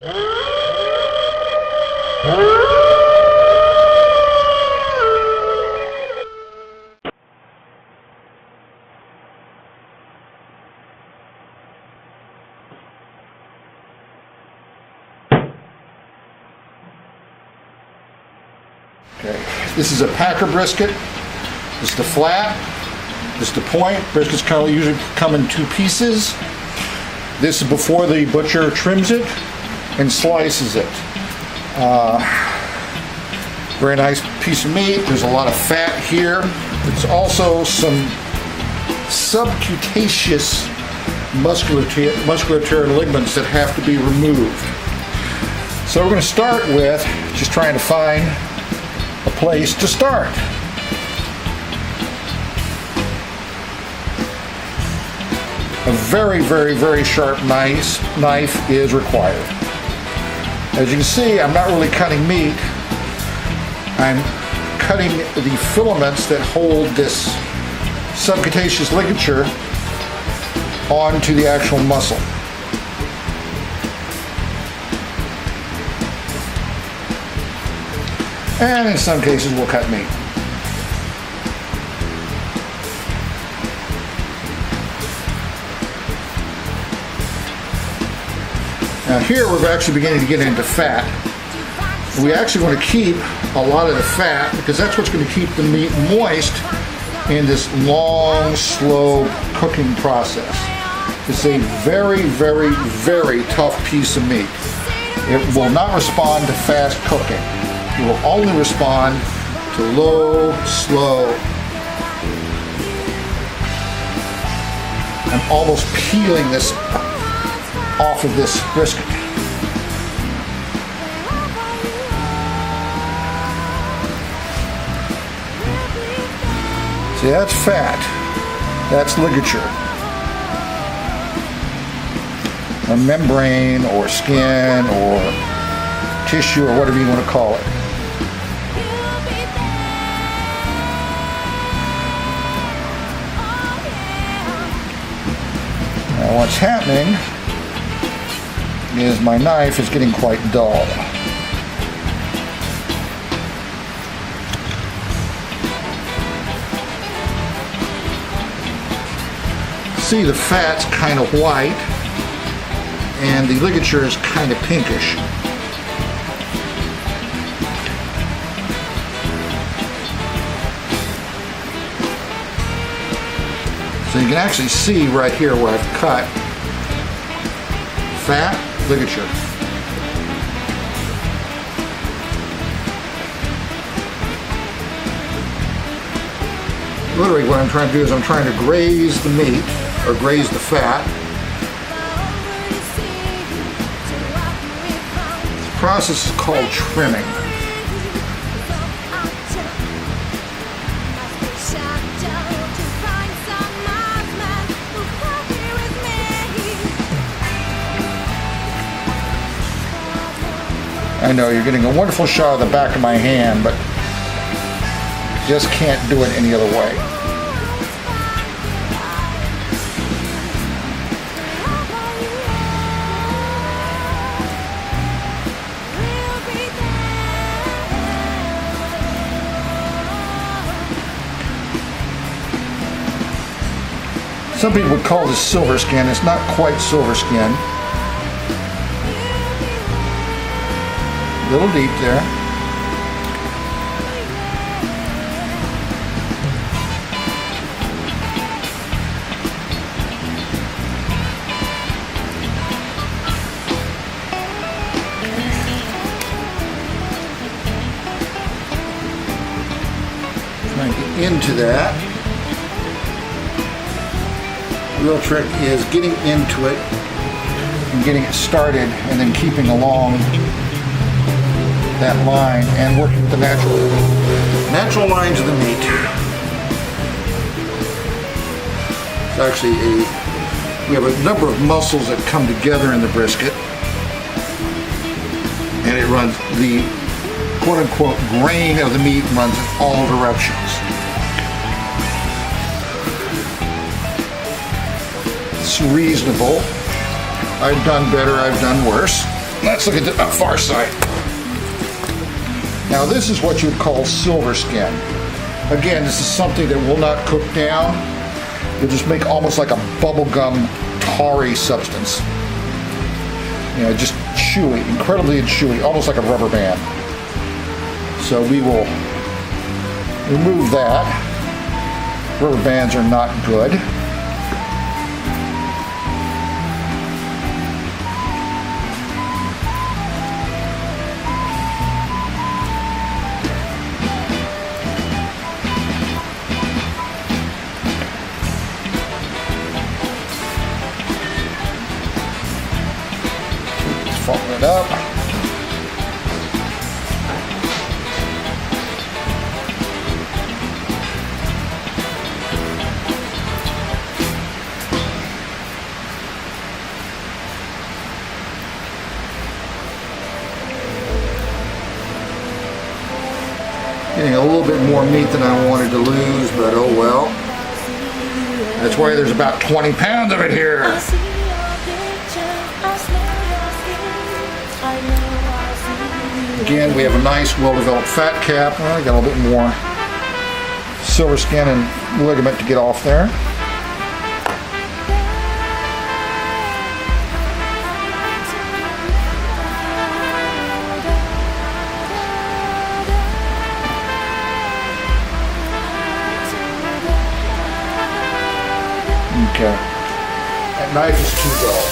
Okay, this is a packer brisket. This is the flat. This is the point. Briskets usually come in 2 pieces. This is before the butcher trims it and slices it. Very nice piece of meat. There's a lot of fat here. There's also some subcutaneous musculature and ligaments that have to be removed. So we're going to start with just trying to find a place to start. A very, very, very sharp knife is required. As you can see, I'm not really cutting meat. I'm cutting the filaments that hold this subcutaneous ligature onto the actual muscle. And in some cases, we'll cut meat. Now here we're actually beginning to get into fat. We actually want to keep a lot of the fat because that's what's going to keep the meat moist in this long, slow cooking process. It's a very, very, very tough piece of meat. It will not respond to fast cooking. It will only respond to low, slow. I'm almost peeling this off of this brisket. See, that's fat. That's ligature. A membrane or skin or tissue or whatever you want to call it. Now what's happening is my knife is getting quite dull. See, the fat's kind of white and the ligature is kind of pinkish. So you can actually see right here where I've cut fat, ligature. Literally what I'm trying to do is I'm trying to graze the meat or graze the fat. This process is called trimming. I know you're getting a wonderful shot of the back of my hand, but just can't do it any other way. Some people would call this silver skin. It's not quite silver skin. A little deep there. Trying to get into that. The real trick is getting into it and getting it started and then keeping along that line and working with the natural lines of the meat. It's actually we have a number of muscles that come together in the brisket, and it runs the quote-unquote grain of the meat runs in all directions. It's reasonable. I've done better, I've done worse. Let's look at the far side. Now this is what you would call silver skin. Again, this is something that will not cook down. It'll just make almost like a bubblegum tarry substance. You know, just chewy, incredibly chewy, almost like a rubber band. So we will remove that. Rubber bands are not good. Fold it up. Getting a little bit more meat than I wanted to lose, but oh well. That's why there's about 20 pounds of it here. Again, we have a nice, well-developed fat cap. Well, I got a little bit more silver skin and ligament to get off there. Okay. That knife is too dull.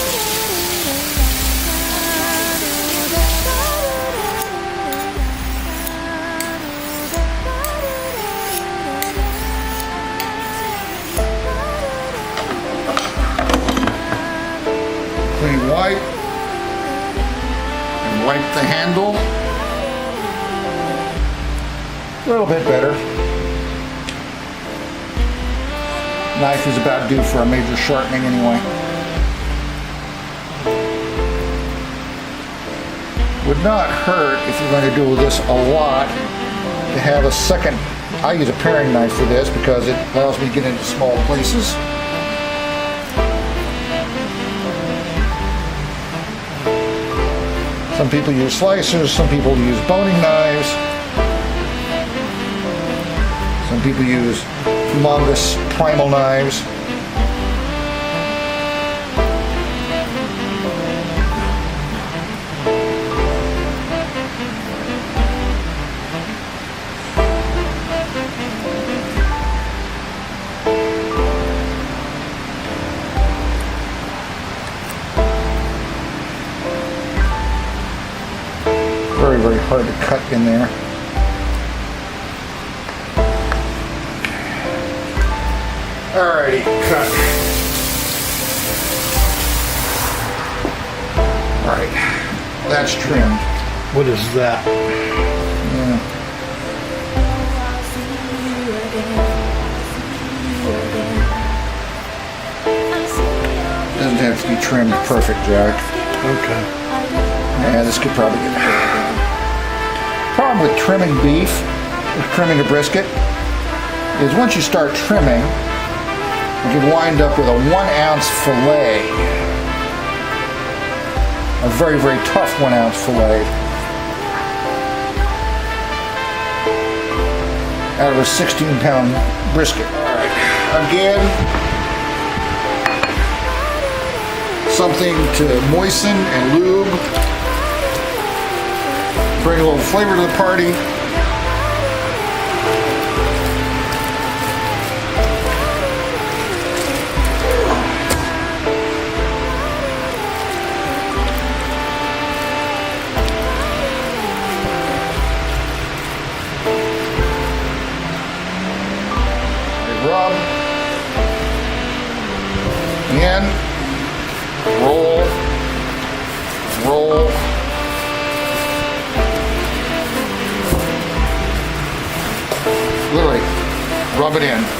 Clean wipe and wipe the handle. A little bit better. Knife is about due for a major sharpening anyway. Would not hurt if you're going to do this a lot to have a second. I use a paring knife for this because it allows me to get into small places. Some people use slicers, some people use boning knives, some people use humongous primal knives. Very, very hard to cut in there. Alrighty, cut. Alright, that's trimmed. What is that? Doesn't have to be trimmed perfect, Jack. Okay. Yeah, this could probably get. Problem with trimming beef, trimming a brisket, is once you start trimming, you can wind up with a 1 ounce fillet. A very, very tough 1 ounce fillet. Out of a 16-pound brisket. Alright, again, something to moisten and lube. Bring a little flavor to the party. Rub. In. Roll. Roll. Literally, rub it in.